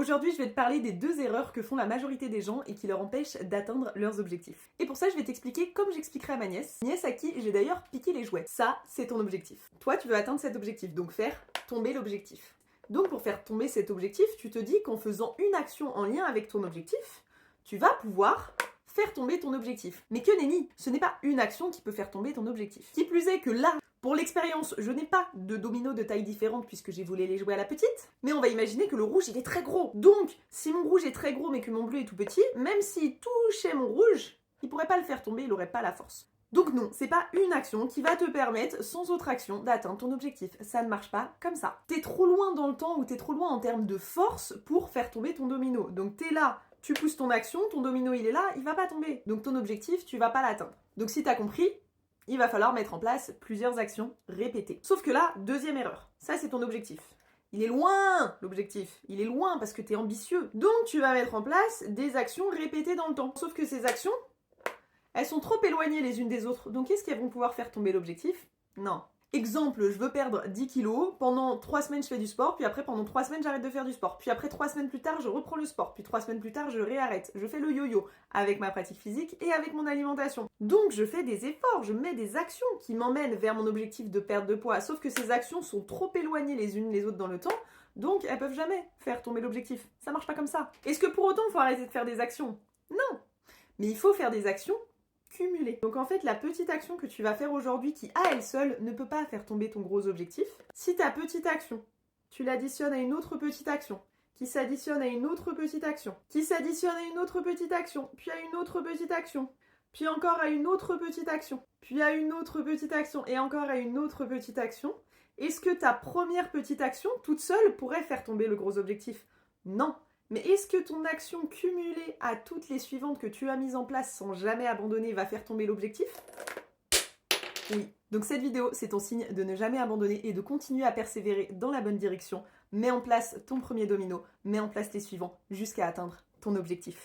Aujourd'hui, je vais te parler des 2 erreurs que font la majorité des gens et qui leur empêchent d'atteindre leurs objectifs. Et pour ça, je vais t'expliquer comme j'expliquerai à ma nièce à qui j'ai d'ailleurs piqué les jouets. Ça, c'est ton objectif. Toi, tu veux atteindre cet objectif, donc faire tomber l'objectif. Donc pour faire tomber cet objectif, tu te dis qu'en faisant une action en lien avec ton objectif, tu vas pouvoir faire tomber ton objectif. Mais que nenni, ce n'est pas une action qui peut faire tomber ton objectif. Qui plus est que là, pour l'expérience, je n'ai pas de dominos de taille différente puisque j'ai volé les jouets à la petite, mais on va imaginer que le rouge il est très gros. Donc, si mon rouge est très gros mais que mon bleu est tout petit, même s'il touchait mon rouge, il pourrait pas le faire tomber, il aurait pas la force. Donc non, c'est pas une action qui va te permettre, sans autre action, d'atteindre ton objectif. Ça ne marche pas comme ça. T'es trop loin dans le temps ou t'es trop loin en termes de force pour faire tomber ton domino. Donc t'es là, tu pousses ton action, ton domino il est là, il va pas tomber. Donc ton objectif, tu vas pas l'atteindre. Donc si t'as compris, il va falloir mettre en place plusieurs actions répétées. Sauf que là, deuxième erreur. Ça, c'est ton objectif. Il est loin, l'objectif. Il est loin parce que t'es ambitieux. Donc, tu vas mettre en place des actions répétées dans le temps. Sauf que ces actions, elles sont trop éloignées les unes des autres. Donc, est-ce qu'elles vont pouvoir faire tomber l'objectif? Non. Exemple, je veux perdre 10 kilos, pendant 3 semaines je fais du sport, puis après pendant 3 semaines j'arrête de faire du sport, puis après 3 semaines plus tard je reprends le sport, puis 3 semaines plus tard je réarrête, je fais le yo-yo avec ma pratique physique et avec mon alimentation. Donc je fais des efforts, je mets des actions qui m'emmènent vers mon objectif de perte de poids, sauf que ces actions sont trop éloignées les unes les autres dans le temps, donc elles peuvent jamais faire tomber l'objectif. Ça marche pas comme ça. Est-ce que pour autant il faut arrêter de faire des actions? Non. Mais il faut faire des actions cumulé. Donc en fait, la petite action que tu vas faire aujourd'hui qui, à elle seule, ne peut pas faire tomber ton gros objectif, si ta petite action, tu l'additionnes à une autre petite action, qui s'additionne à une autre petite action, qui s'additionne à une autre petite action, puis à une autre petite action, puis encore à une autre petite action, puis à une autre petite action, et encore à une autre petite action, est-ce que ta première petite action, toute seule, pourrait faire tomber le gros objectif? Non. Mais est-ce que ton action cumulée à toutes les suivantes que tu as mises en place sans jamais abandonner va faire tomber l'objectif? Oui. Donc cette vidéo, c'est ton signe de ne jamais abandonner et de continuer à persévérer dans la bonne direction. Mets en place ton premier domino, mets en place les suivants jusqu'à atteindre ton objectif.